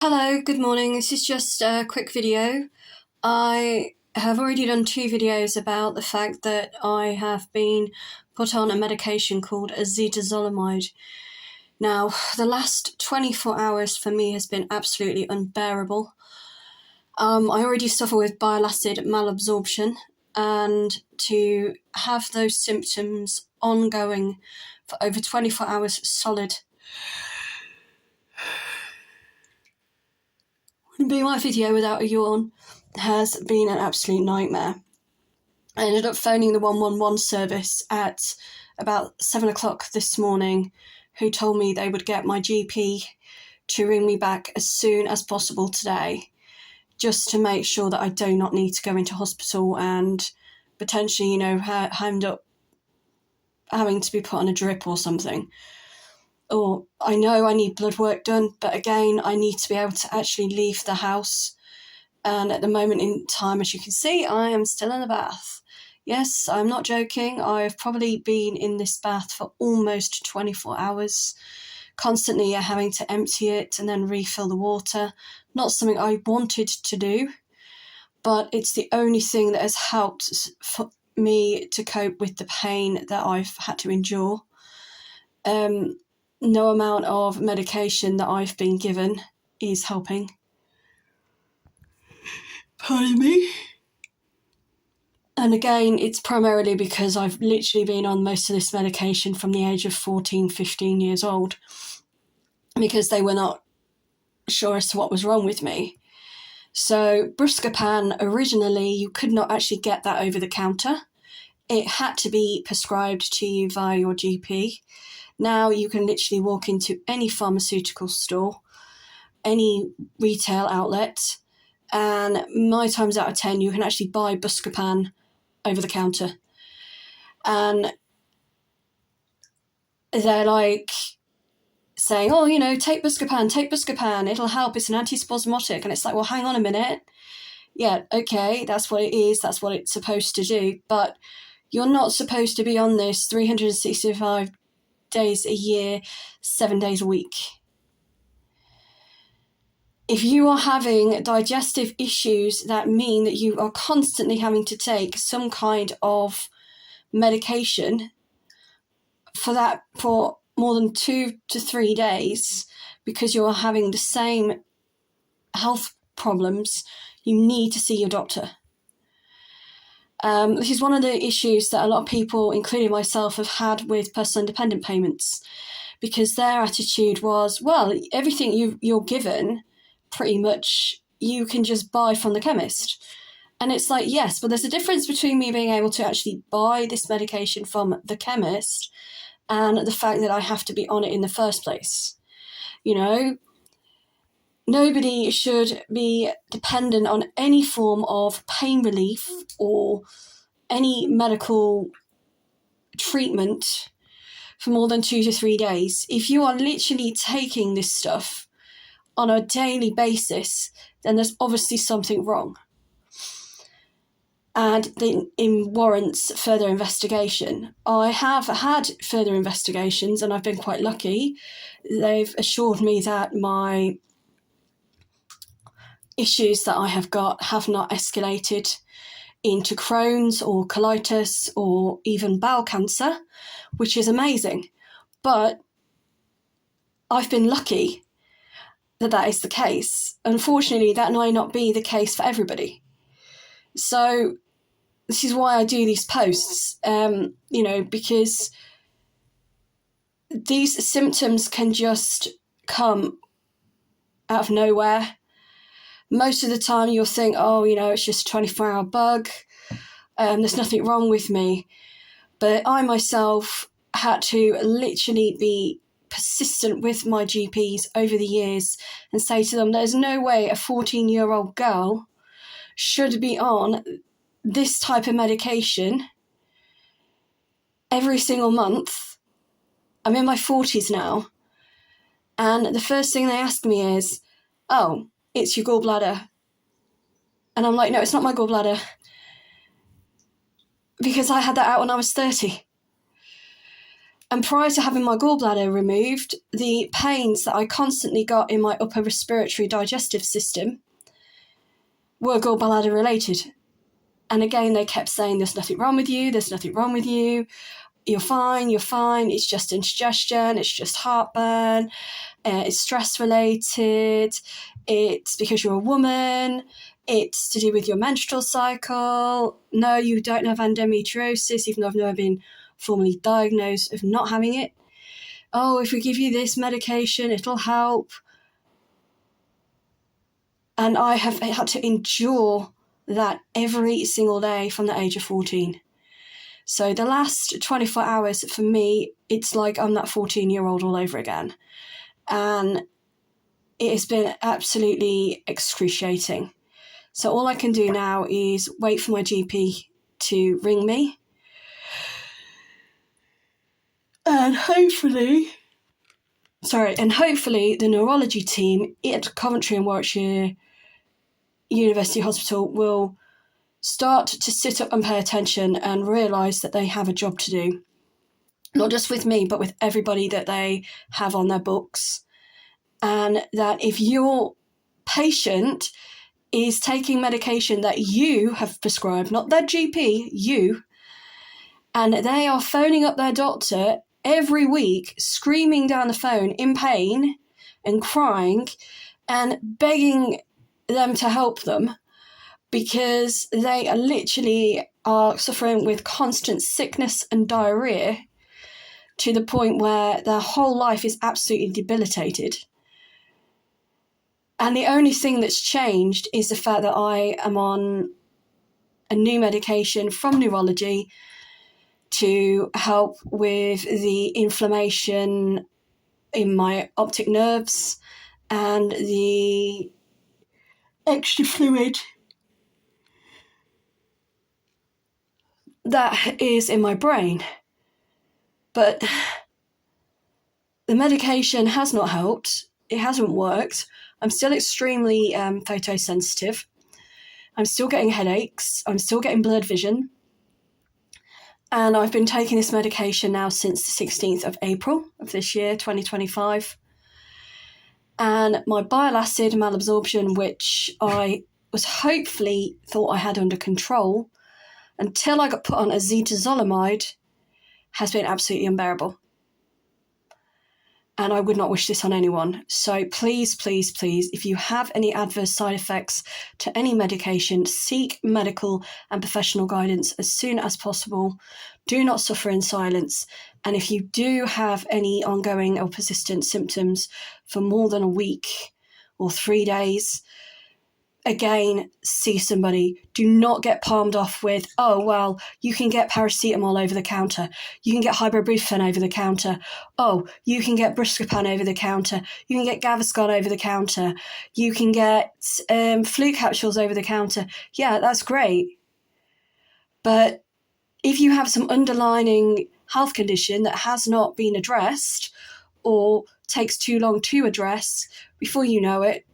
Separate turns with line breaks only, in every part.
Hello, good morning. This is just a quick video. I have already done 2 videos about the fact that I have been put on a medication called acetazolamide. Now, the last 24 hours for me has been absolutely unbearable. I already suffer with bile acid malabsorption, and to have those symptoms ongoing for over 24 hours solid be my video without a yawn has been an absolute nightmare. I ended up phoning the 111 service at about 7 o'clock this morning, who told me they would get my GP to ring me back as soon as possible today, just to make sure that I do not need to go into hospital and potentially, end up having to be put on a drip or something. Or I know I need blood work done, but again, I need to be able to actually leave the house. And at the moment in time, as you can see, I am still in the bath. Yes, I'm not joking. I've probably been in this bath for almost 24 hours, constantly having to empty it and then refill the water. Not something I wanted to do, but it's the only thing that has helped for me to cope with the pain that I've had to endure. No amount of medication that I've been given is helping. Pardon me? And again, it's primarily because I've literally been on most of this medication from the age of 14, 15 years old, because they were not sure as to what was wrong with me. So Buscopan, originally, you could not actually get that over the counter. It had to be prescribed to you via your GP. Now you can literally walk into any pharmaceutical store, any retail outlet, and 9 times out of 10 you can actually buy Buscopan over the counter. And they're like saying, take Buscopan, it'll help, it's an antispasmodic. And it's like, well, hang on a minute. Yeah, okay, that's what it is, that's what it's supposed to do, but you're not supposed to be on this 365 days a year, 7 days a week. If you are having digestive issues that mean that you are constantly having to take some kind of medication for more than 2 to 3 days because you are having the same health problems, you need to see your doctor. This is one of the issues that a lot of people, including myself, have had with personal independent payments, because their attitude was, well, everything you're given, pretty much, you can just buy from the chemist. And it's like, yes, but there's a difference between me being able to actually buy this medication from the chemist and the fact that I have to be on it in the first place. Nobody should be dependent on any form of pain relief or any medical treatment for more than 2 to 3 days. If you are literally taking this stuff on a daily basis, then there's obviously something wrong. And it warrants further investigation. I have had further investigations, and I've been quite lucky. They've assured me that my issues that I have got have not escalated into Crohn's or colitis or even bowel cancer, which is amazing. But I've been lucky that is the case. Unfortunately, that might not be the case for everybody. So this is why I do these posts, because these symptoms can just come out of nowhere. Most of the time you'll think, it's just a 24-hour bug, there's nothing wrong with me. But I myself had to literally be persistent with my GPs over the years and say to them, there's no way a 14-year-old girl should be on this type of medication every single month. I'm in my 40s now, and the first thing they ask me is, it's your gallbladder. And I'm like, no, it's not my gallbladder, because I had that out when I was 30. And prior to having my gallbladder removed, the pains that I constantly got in my upper respiratory digestive system were gallbladder related. And again, they kept saying, there's nothing wrong with you, there's nothing wrong with you, you're fine, it's just indigestion, it's just heartburn, it's stress related, it's because you're a woman, it's to do with your menstrual cycle. No, you don't have endometriosis, even though I've never been formally diagnosed of not having it. Oh, if we give you this medication, it'll help. And I have had to endure that every single day from the age of 14. So the last 24 hours for me, it's like I'm that 14-year-old all over again. And it has been absolutely excruciating. So all I can do now is wait for my GP to ring me. And hopefully the neurology team at Coventry and Warwickshire University Hospital will start to sit up and pay attention and realise that they have a job to do. Not just with me, but with everybody that they have on their books. And that if your patient is taking medication that you have prescribed, not their GP, you, and they are phoning up their doctor every week, screaming down the phone in pain and crying and begging them to help them because they are literally suffering with constant sickness and diarrhea to the point where their whole life is absolutely debilitated. And the only thing that's changed is the fact that I am on a new medication from neurology to help with the inflammation in my optic nerves and the extra fluid that is in my brain. But the medication has not helped. It hasn't worked. I'm still extremely photosensitive. I'm still getting headaches. I'm still getting blurred vision. And I've been taking this medication now since the 16th of April of this year, 2025. And my bile acid malabsorption, which I was hopefully thought I had under control until I got put on acetazolamide, has been absolutely unbearable. And I would not wish this on anyone. So please, please, please, if you have any adverse side effects to any medication, seek medical and professional guidance as soon as possible. Do not suffer in silence. And if you do have any ongoing or persistent symptoms for more than a week or 3 days, again, see somebody. Do not get palmed off with, oh, well, you can get paracetamol over the counter. You can get ibuprofen over the counter. Oh, you can get Buscopan over the counter. You can get Gaviscon over the counter. You can get flu capsules over the counter. Yeah, that's great. But if you have some underlying health condition that has not been addressed or takes too long to address, before you know it,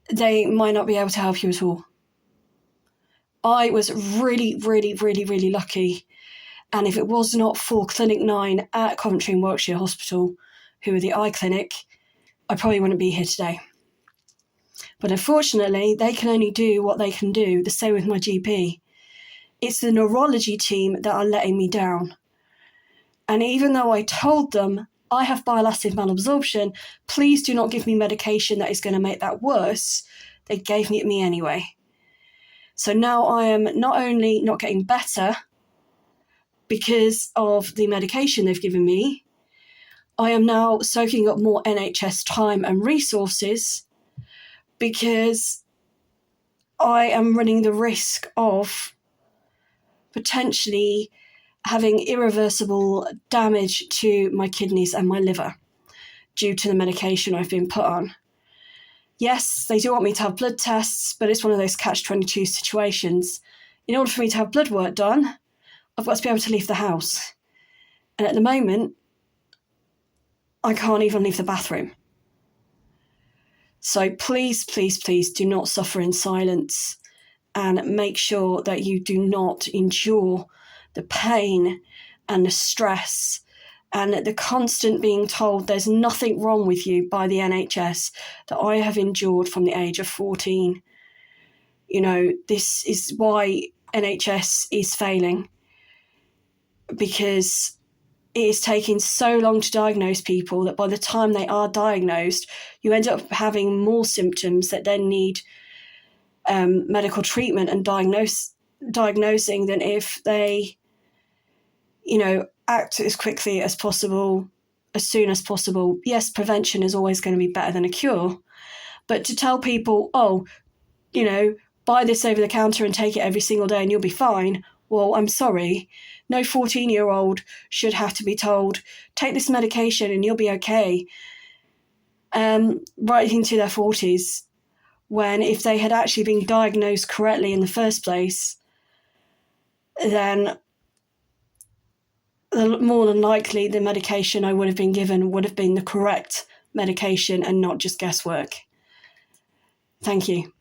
they might not be able to help you at all. I was really, really, really, really lucky. And if it was not for Clinic 9 at Coventry and Warwickshire Hospital, who are the eye clinic, I probably wouldn't be here today. But unfortunately, they can only do what they can do, the same with my GP. It's the neurology team that are letting me down. And even though I told them, I have bile acid malabsorption, please do not give me medication that is going to make that worse, they gave it me anyway. So now I am not only not getting better because of the medication they've given me, I am now soaking up more NHS time and resources because I am running the risk of potentially having irreversible damage to my kidneys and my liver due to the medication I've been put on. Yes, they do want me to have blood tests, but it's one of those catch-22 situations. In order for me to have blood work done, I've got to be able to leave the house. And at the moment, I can't even leave the bathroom. So please, please, please do not suffer in silence and make sure that you do not endure the pain and the stress and the constant being told there's nothing wrong with you by the NHS that I have endured from the age of 14. You know, this is why NHS is failing, because it is taking so long to diagnose people that by the time they are diagnosed, you end up having more symptoms that then need medical treatment and diagnosing than if they, you know, act as quickly as possible, as soon as possible. Yes, prevention is always going to be better than a cure, but to tell people, oh, you know, buy this over the counter and take it every single day and you'll be fine. Well, I'm sorry. No 14-year-old should have to be told, take this medication and you'll be okay, right into their 40s, when if they had actually been diagnosed correctly in the first place, then more than likely the medication I would have been given would have been the correct medication and not just guesswork. Thank you.